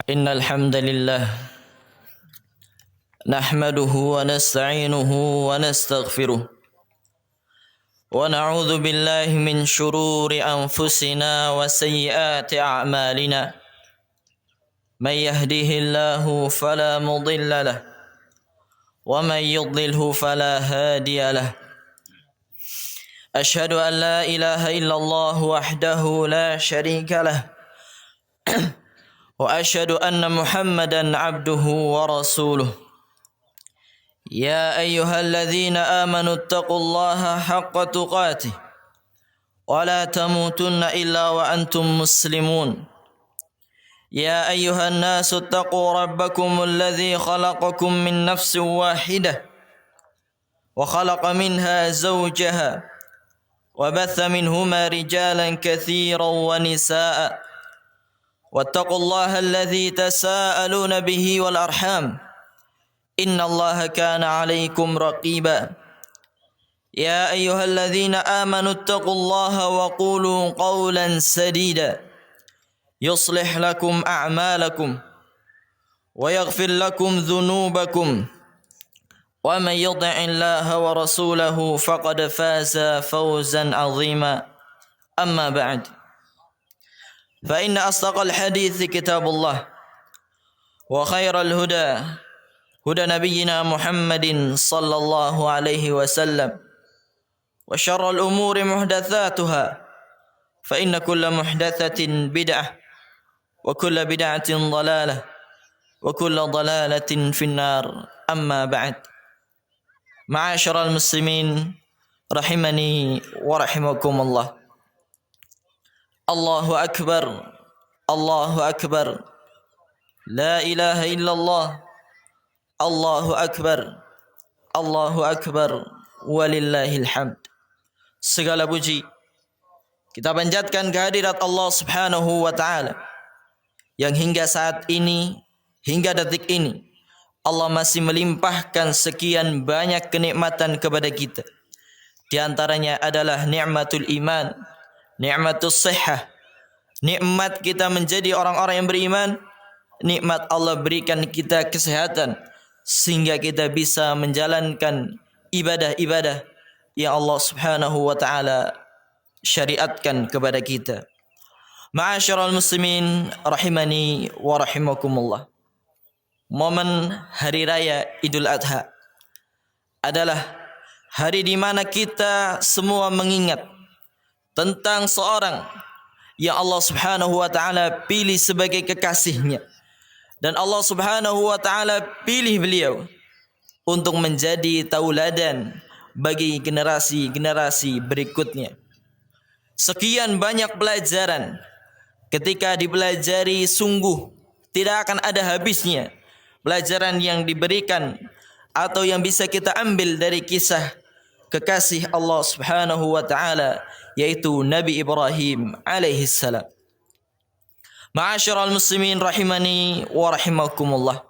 إن الحمد لله نحمده ونستعينه ونستغفره ونعوذ بالله من شرور أنفسنا وسيئات أعمالنا من يهده الله فلا مضل له ومن يضلله فلا هادي له أشهد أن لا إله إلا الله وحده لا شريك له وأشهد أن محمدا عبده ورسوله يا أيها الذين آمنوا اتقوا الله حق تقاته ولا تموتن إلا وأنتم مسلمون يا أيها الناس اتقوا ربكم الذي خلقكم من نفس واحدة وخلق منها زوجها وبث منهما رجالا كثيرا ونساء واتقوا الله الذي تساءلون به والأرحام إن الله كان عليكم رقيبا يا أيها الذين آمنوا اتقوا الله وقولوا قولا سديدا يصلح لكم أعمالكم ويغفر لكم ذنوبكم ومن يطع الله ورسوله فقد فاز فوزا عظيما أما بعد فإن أصدق الحديث كتاب الله وخير الهدى هدى نبينا محمد صلى الله عليه وسلم وشر الأمور محدثاتها فإن كل محدثة بدعة وكل بدعة ضلالة وكل ضلالة في النار أما بعد معاشر المسلمين رحمني ورحمكم الله الله أكبر الله أكبر لا إله إلا الله الله أكبر الله أكبر walillahil hamd. Segala puji kita panjatkan kehadirat Allah Subhanahu wa taala yang hingga saat ini, hingga detik ini Allah masih melimpahkan sekian banyak kenikmatan kepada kita. Di antaranya adalah nikmatul iman, nikmatus sihah, nikmat kita menjadi orang-orang yang beriman, nikmat Allah berikan kita kesehatan sehingga kita bisa menjalankan ibadah-ibadah yang Allah Subhanahu wa taala syariatkan kepada kita. Ma'asyiral muslimin rahimani wa rahimakumullah. Momen hari raya Idul Adha adalah hari di mana kita semua mengingat tentang seorang yang Allah Subhanahu wa taala pilih sebagai kekasihnya, dan Allah Subhanahu wa taala pilih beliau untuk menjadi tauladan bagi generasi-generasi berikutnya. Sekian banyak pelajaran ketika dipelajari sungguh tidak akan ada habisnya pelajaran yang diberikan atau yang bisa kita ambil dari kisah kekasih Allah Subhanahu wa taala, yaitu Nabi Ibrahim alaihi salam. Ma'asyiral muslimin rahimani wa rahimakumullah.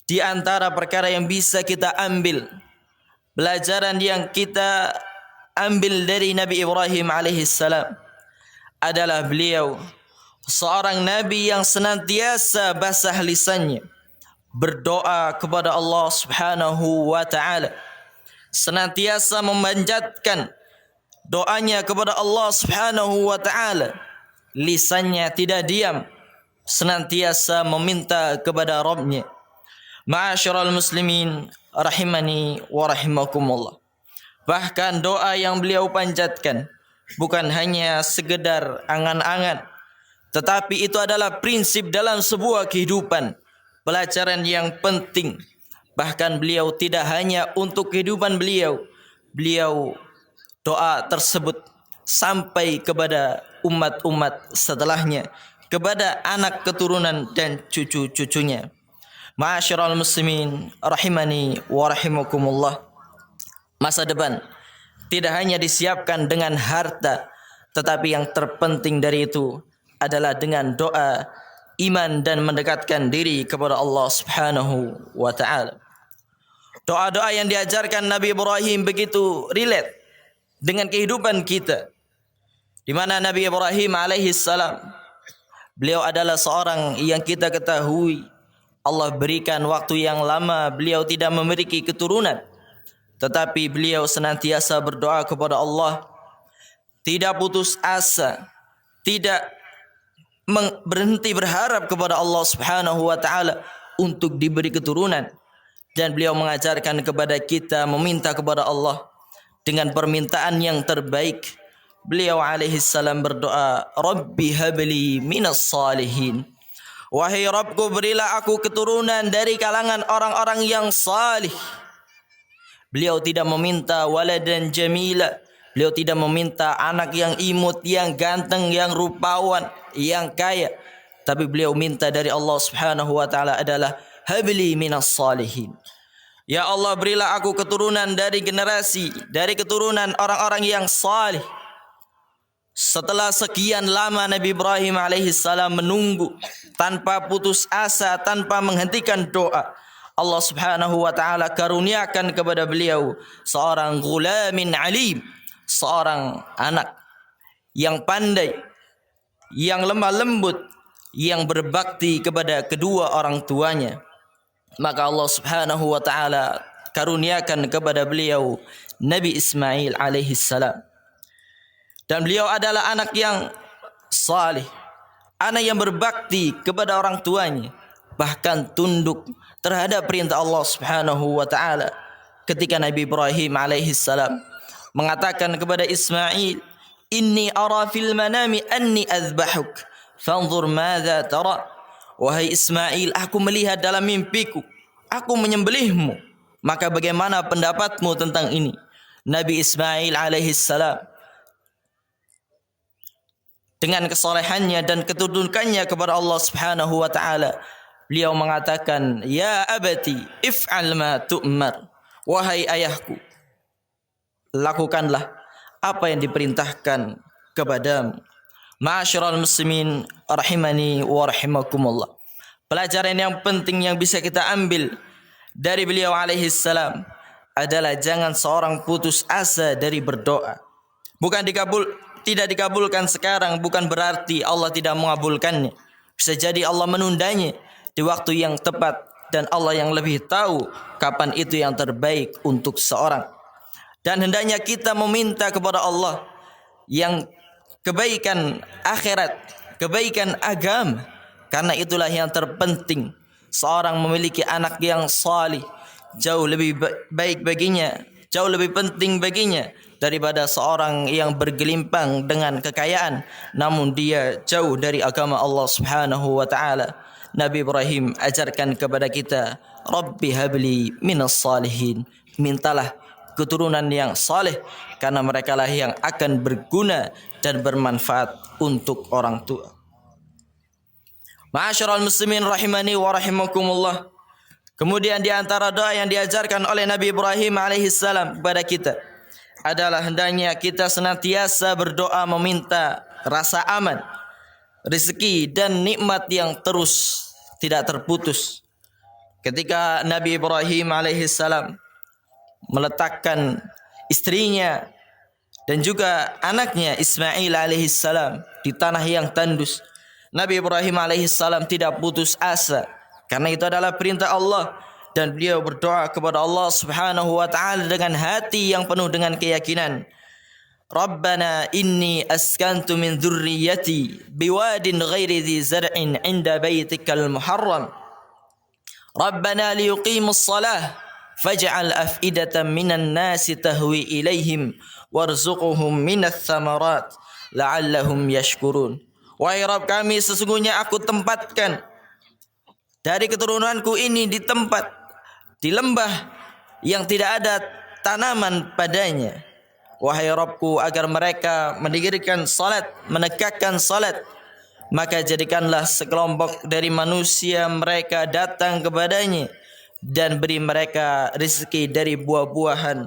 Di antara perkara yang bisa kita ambil, pelajaran yang kita ambil dari Nabi Ibrahim alaihi salam adalah beliau seorang nabi yang senantiasa basah lisannya berdoa kepada Allah Subhanahu wa taala, senantiasa memanjatkan doanya kepada Allah Subhanahu wa taala. Lisannya tidak diam, senantiasa meminta kepada Rabbnya. Ma'asyiral muslimin rahimani wa rahimakumullah. Bahkan doa yang beliau panjatkan bukan hanya sekedar angan-angan, tetapi itu adalah prinsip dalam sebuah kehidupan, pelajaran yang penting. Bahkan beliau tidak hanya untuk kehidupan beliau doa tersebut sampai kepada umat-umat setelahnya, kepada anak keturunan dan cucu-cucunya. Ma'asyiral muslimin rahimani wa rahimakumullah. Masa depan tidak hanya disiapkan dengan harta, tetapi yang terpenting dari itu adalah dengan doa, iman, dan mendekatkan diri kepada Allah Subhanahu wa taala. Doa-doa yang diajarkan Nabi Ibrahim begitu relate dengan kehidupan kita, di mana Nabi Ibrahim alaihi salam Beliau adalah seorang yang kita ketahui Allah berikan waktu yang lama beliau tidak memiliki keturunan, tetapi beliau senantiasa berdoa kepada Allah, tidak putus asa, tidak berhenti berharap kepada Allah Subhanahu wa taala untuk diberi keturunan. Dan beliau mengajarkan kepada kita meminta kepada Allah dengan permintaan yang terbaik. Beliau alaihi salam berdoa, Rabbi habli minas salihin. Wahai Rabbku, berilah aku keturunan dari kalangan orang-orang yang salih. Beliau tidak meminta waladan jamila. Beliau tidak meminta anak yang imut, yang ganteng, yang rupawan, yang kaya. Tapi beliau minta dari Allah Subhanahu wa taala adalah habli minas salihin. Ya Allah, berilah aku keturunan dari generasi, dari keturunan orang-orang yang salih. Setelah sekian lama Nabi Ibrahim alaihissalam menunggu tanpa putus asa, tanpa menghentikan doa, Allah Subhanahu wa taala karuniakan kepada beliau seorang ghulamin alim, seorang anak yang pandai, yang lemah lembut, yang berbakti kepada kedua orang tuanya. Maka Allah Subhanahu wa taala karuniakan kepada beliau Nabi Ismail alaihissalam. Dan beliau adalah anak yang salih, anak yang berbakti kepada orang tuanya, bahkan tunduk terhadap perintah Allah Subhanahu wa taala. Ketika Nabi Ibrahim alaihissalam mengatakan kepada Ismail, "Inni ara fil manami anni azbahuk, fanzur madza tara." Wahai Ismail, aku melihat dalam mimpiku, aku menyembelihmu. Maka bagaimana pendapatmu tentang ini? Nabi Ismail alaihissalam dengan kesolehannya dan ketundukannya kepada Allah Subhanahu wa taala, beliau mengatakan, "Ya abati, if'al ma tu'mar." Wahai ayahku, lakukanlah apa yang diperintahkan kepadamu. Ma'asyiral muslimin rahimani wa rahimakumullah. Pelajaran yang penting yang bisa kita ambil dari beliau alaihi salam adalah jangan seorang putus asa dari berdoa. Tidak dikabulkan sekarang bukan berarti Allah tidak mengabulkannya. Bisa jadi Allah menundanya di waktu yang tepat, dan Allah yang lebih tahu kapan itu yang terbaik untuk seorang. Dan hendaknya kita meminta kepada Allah yang kebaikan akhirat, kebaikan agama, karena itulah yang terpenting. Seorang memiliki anak yang salih jauh lebih baik baginya, jauh lebih penting baginya daripada seorang yang bergelimpang dengan kekayaan namun dia jauh dari agama Allah Subhanahu wa taala. Nabi Ibrahim ajarkan kepada kita, Rabbi habli minas salihin. Mintalah keturunan yang saleh, karena mereka lah yang akan berguna dan bermanfaat untuk orang tua. Ma'asyiral muslimin rahimani wa rahimakumullah. Kemudian di antara doa yang diajarkan oleh Nabi Ibrahim alaihissalam kepada kita adalah hendaknya kita senantiasa berdoa meminta rasa aman, rezeki dan nikmat yang terus tidak terputus. Ketika Nabi Ibrahim alaihissalam meletakkan istrinya dan juga anaknya Ismail alaihissalam di tanah yang tandus, Nabi Ibrahim alaihissalam tidak putus asa, karena itu adalah perintah Allah. Dan beliau berdoa kepada Allah Subhanahu wa taala dengan hati yang penuh dengan keyakinan. Rabbana inni askantu min dzurriyyati biwadin ghairi dzi zar'in 'inda baitikal muharram. Rabbana liyuqimus shalah faj'al af'idatan minan nasi tahwi ilaihim warzuqhum minats tsamarat la'allahum yashkurun. Wahai Rabb kami, sesungguhnya aku tempatkan dari keturunanku ini di tempat, di lembah yang tidak ada tanaman padanya. Wahai Rabbku, agar mereka mendirikan salat, menegakkan salat, maka jadikanlah sekelompok dari manusia mereka datang kepadanya dan beri mereka rezeki dari buah-buahan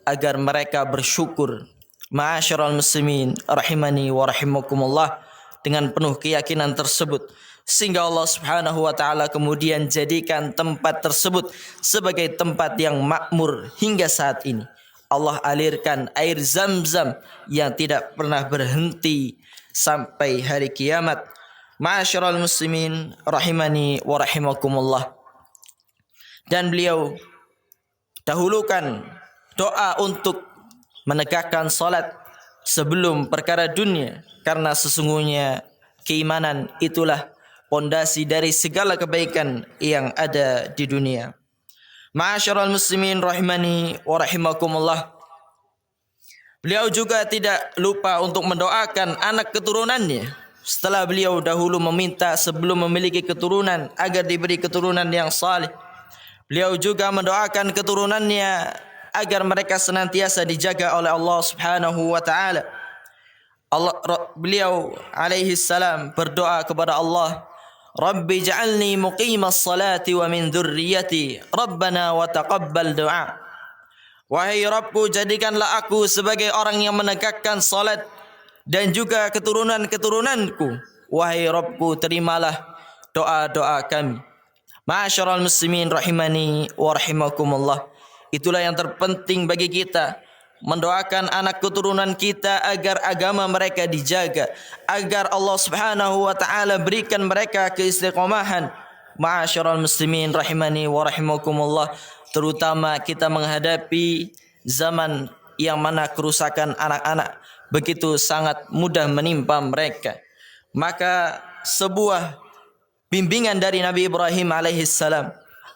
agar mereka bersyukur. Ma'asyiral muslimin rahimani wa rahimakumullah. Dengan penuh keyakinan tersebut, sehingga Allah Subhanahu wa taala kemudian jadikan tempat tersebut sebagai tempat yang makmur hingga saat ini. Allah alirkan air Zam-Zam yang tidak pernah berhenti sampai hari kiamat. Ma'asyiral muslimin rahimani wa rahimakumullah. Dan beliau dahulukan doa untuk menegakkan salat sebelum perkara dunia, karena sesungguhnya keimanan itulah pondasi dari segala kebaikan yang ada di dunia. Ma'asyiral muslimin rahimani wa rahimakumullah. Beliau juga tidak lupa untuk mendoakan anak keturunannya. Setelah beliau dahulu meminta sebelum memiliki keturunan agar diberi keturunan yang saleh, beliau juga mendoakan keturunannya agar mereka senantiasa dijaga oleh Allah Subhanahu wa taala. Beliau alaihi salam berdoa kepada Allah, Rabbi ja'alni muqimas salati wa min dzurriyyati Rabbana wa taqabbal du'a. Wahai Rabbku, jadikanlah aku sebagai orang yang menegakkan salat dan juga keturunan-keturunanku. Wahai Rabbku, terimalah doa-doa kami. Ma'asyiral muslimin rahimani wa rahimakumullah. Itulah yang terpenting bagi kita, mendoakan anak keturunan kita agar agama mereka dijaga, agar Allah Subhanahu wa taala berikan mereka keistiqomahan. Ma'asyiral muslimin rahimani wa rahimakumullah, terutama kita menghadapi zaman yang mana kerusakan anak-anak begitu sangat mudah menimpa mereka. Maka sebuah bimbingan dari Nabi Ibrahim alaihissalam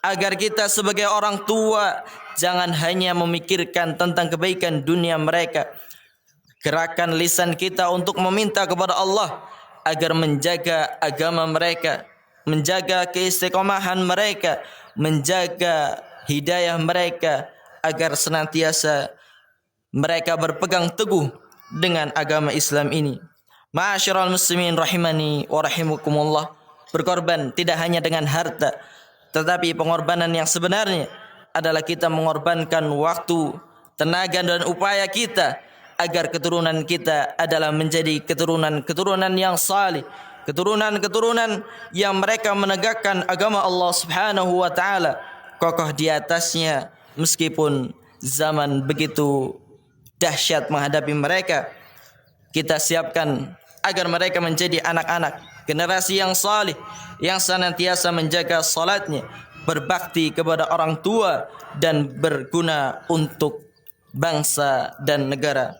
agar kita sebagai orang tua jangan hanya memikirkan tentang kebaikan dunia mereka. Gerakan lisan kita untuk meminta kepada Allah agar menjaga agama mereka, menjaga keistiqomahan mereka, menjaga hidayah mereka, agar senantiasa mereka berpegang teguh dengan agama Islam ini. Ma'asyiral muslimin rahimani wa rahimakumullah. Berkorban tidak hanya dengan harta, tetapi pengorbanan yang sebenarnya adalah kita mengorbankan waktu, tenaga dan upaya kita agar keturunan kita adalah menjadi keturunan-keturunan yang salih, keturunan-keturunan yang mereka menegakkan agama Allah Subhanahu wa taala kokoh di atasnya meskipun zaman begitu dahsyat menghadapi mereka. Kita siapkan agar mereka menjadi anak-anak generasi yang salih, yang senantiasa menjaga salatnya, berbakti kepada orang tua dan berguna untuk bangsa dan negara.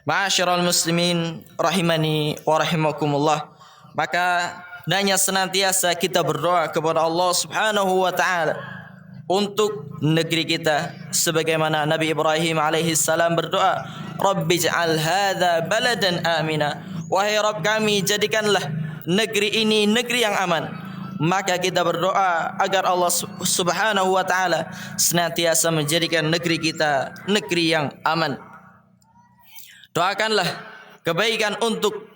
Ma'asyiral muslimin rahimani wa rahimakumullah. Maka hendaknya senantiasa kita berdoa kepada Allah Subhanahu wa taala untuk negeri kita sebagaimana Nabi Ibrahim alaihi salam berdoa, Rabbi ja'al hadza baladan amina. Wahai Rabb kami, jadikanlah negeri ini negeri yang aman. Maka kita berdoa agar Allah Subhanahu wa taala senantiasa menjadikan negeri kita negeri yang aman. Doakanlah kebaikan untuk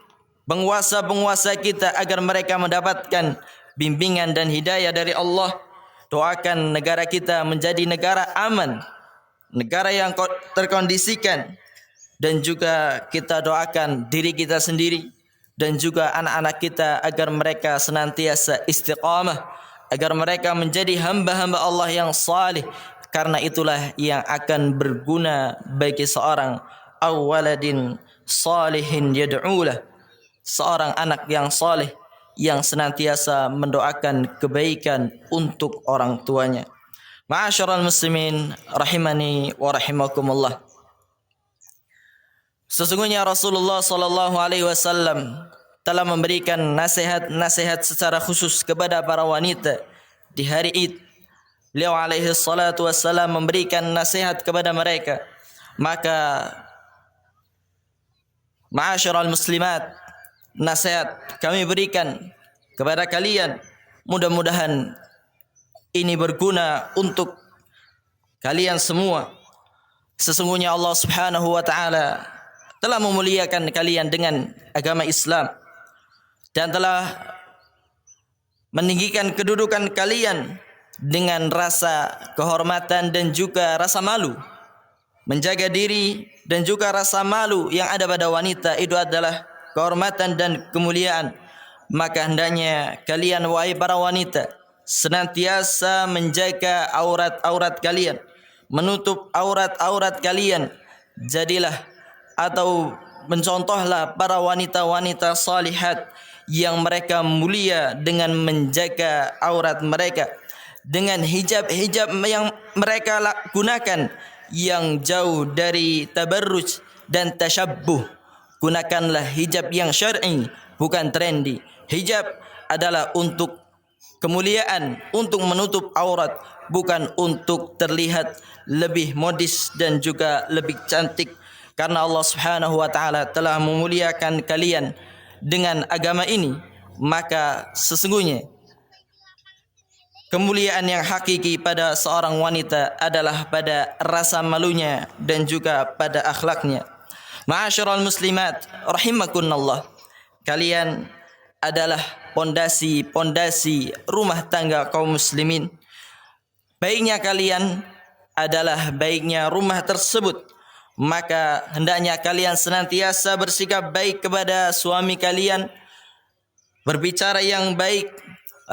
penguasa-penguasa kita agar mereka mendapatkan bimbingan dan hidayah dari Allah. Doakan negara kita menjadi negara aman, negara yang terkondisikan, dan juga kita doakan diri kita sendiri dan juga anak-anak kita agar mereka senantiasa istiqamah, agar mereka menjadi hamba-hamba Allah yang salih, karena itulah yang akan berguna bagi seorang awaladin salihin yad'ulah, seorang anak yang salih yang senantiasa mendoakan kebaikan untuk orang tuanya. Ma'asyiral muslimin rahimani wa rahimakumullah. Sesungguhnya Rasulullah sallallahu alaihi wasallam telah memberikan nasihat-nasihat secara khusus kepada para wanita di hari Id. Beliau alaihi salatu wassalam memberikan nasihat kepada mereka. Maka ma'asyiral muslimat, nasihat kami berikan kepada kalian, mudah-mudahan ini berguna untuk kalian semua. Sesungguhnya Allah Subhanahu wa taala telah memuliakan kalian dengan agama Islam dan telah meninggikan kedudukan kalian dengan rasa kehormatan dan juga rasa malu. Menjaga diri dan juga rasa malu yang ada pada wanita itu adalah kehormatan dan kemuliaan. Maka hendaknya kalian wahai para wanita senantiasa menjaga aurat-aurat kalian, menutup aurat-aurat kalian. Jadilah atau mencontohlah para wanita-wanita salihat yang mereka mulia dengan menjaga aurat mereka, dengan hijab-hijab yang mereka gunakan yang jauh dari tabarruj dan tasyabbuh. Gunakanlah hijab yang syar'i, bukan trendy. Hijab adalah untuk kemuliaan, untuk menutup aurat, bukan untuk terlihat lebih modis dan juga lebih cantik. Karena Allah Subhanahu wa taala telah memuliakan kalian dengan agama ini, maka sesungguhnya kemuliaan yang hakiki pada seorang wanita adalah pada rasa malunya dan juga pada akhlaknya. Ma'asyiral muslimat rahimakunallah, kalian adalah pondasi rumah tangga kaum muslimin. Baiknya kalian adalah baiknya rumah tersebut, maka hendaknya kalian senantiasa bersikap baik kepada suami kalian, berbicara yang baik,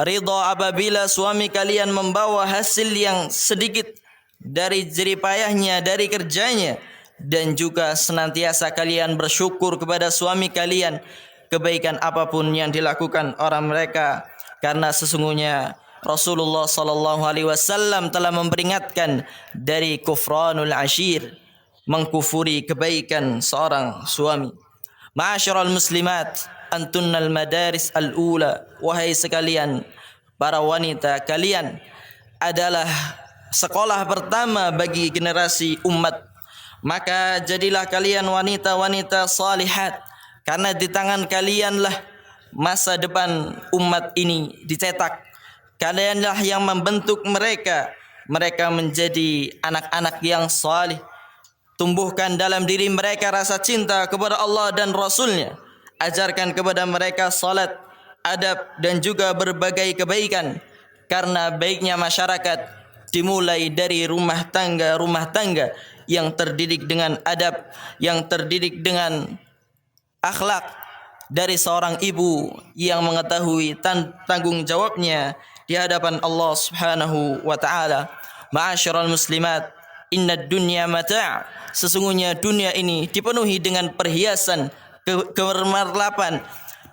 ridha apabila suami kalian membawa hasil yang sedikit dari jerih payahnya, dari kerjanya, dan juga senantiasa kalian bersyukur kepada suami kalian kebaikan apapun yang dilakukan orang mereka, karena sesungguhnya Rasulullah sallallahu alaihi wasallam telah memperingatkan dari kufranul ashir, mengkufuri kebaikan seorang suami. Ma'asyiral muslimat, antunnal madaris al-ula, wahai sekalian para wanita, kalian adalah sekolah pertama bagi generasi umat. Maka jadilah kalian wanita-wanita salihat, karena di tangan kalianlah masa depan umat ini dicetak. Kalianlah yang membentuk mereka menjadi anak-anak yang salih. Tumbuhkan dalam diri mereka rasa cinta kepada Allah dan Rasulnya. Ajarkan kepada mereka salat, adab dan juga berbagai kebaikan. Karena baiknya masyarakat dimulai dari rumah tangga yang terdidik dengan adab, yang terdidik dengan akhlak, dari seorang ibu yang mengetahui tanggung jawabnya di hadapan Allah Subhanahu wa taala. Ma'asyiral muslimat, innad dunya mata'. Sesungguhnya dunia ini dipenuhi dengan perhiasan, kebermartapan,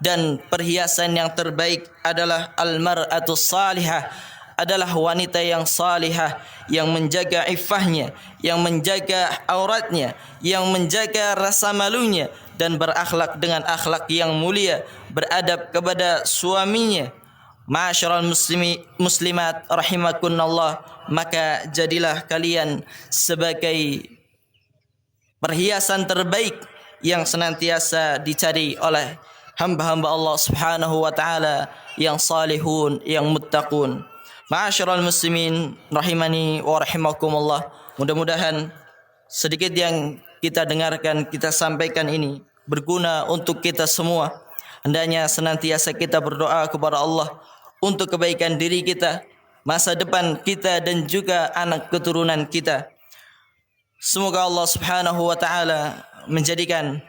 dan perhiasan yang terbaik adalah al-mar'atus salihah, adalah wanita yang salihah, yang menjaga iffahnya, yang menjaga auratnya, yang menjaga rasa malunya, dan berakhlak dengan akhlak yang mulia, beradab kepada suaminya. Ma'asyiral muslimat rahimakunallah, maka jadilah kalian sebagai perhiasan terbaik yang senantiasa dicari oleh hamba-hamba Allah Subhanahu wa taala yang salihun, yang muttaqun. Ma'asyiral muslimin rahimani wa rahimakumullah, mudah-mudahan sedikit yang kita dengarkan, kita sampaikan ini berguna untuk kita semua. Hendaknya senantiasa kita berdoa kepada Allah untuk kebaikan diri kita, masa depan kita, dan juga anak keturunan kita. Semoga Allah Subhanahu wa taala menjadikan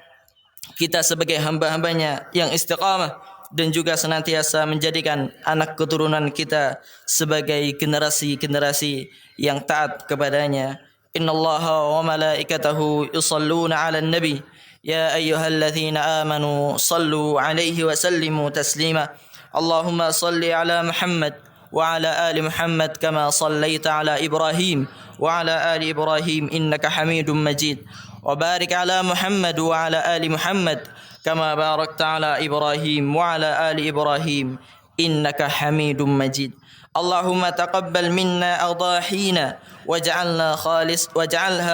kita sebagai hamba-hambanya yang istiqamah, dan juga senantiasa menjadikan anak keturunan kita sebagai generasi-generasi yang taat kepadanya. Innallaha wa malaikatahu yusalluna 'alan nabi ya ayyuhalladzina amanu sallu 'alaihi wa sallimu taslima. Allahumma salli 'ala Muhammad wa 'ala ali Muhammad kama sallaita 'ala Ibrahim wa 'ala ali Ibrahim innaka Hamidum Majid. Wa barik 'ala Muhammad wa 'ala ali Muhammad kama barakta 'ala Ibrahim wa 'ala ali Ibrahim innaka Hamidum Majid. Allahumma taqabbal minna adahina waj'alha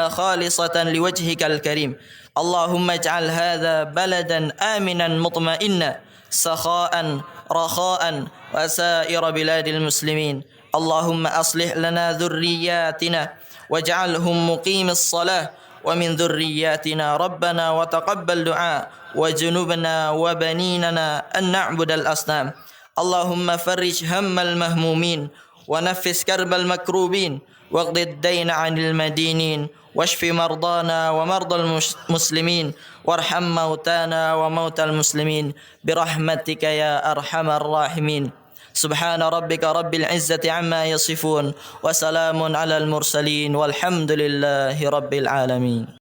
khalisatan liwajhikal karim. Allahumma ij'al hadha baladan aminan mutma'inna sakha'an rakha'an wa sa'ira biladil muslimin. Allahumma aslih lana dhurriyyatina waj'alhum muqimis salah wa min dhurriyyatina rabbana wa taqabbal du'a wa junubna wa baninana an na'budal asnam. Allahumma farrij hammal mahmumin wa naffis karbal makrubin waqdi ad-dayna 'anil madinin washfi mardana wa mardal muslimin warham mautana wa mautal muslimin birahmatika ya arhamar rahimin. Subhana rabbika rabbil izzati amma yasifun wa salamun alal mursalin walhamdulillahi rabbil alamin.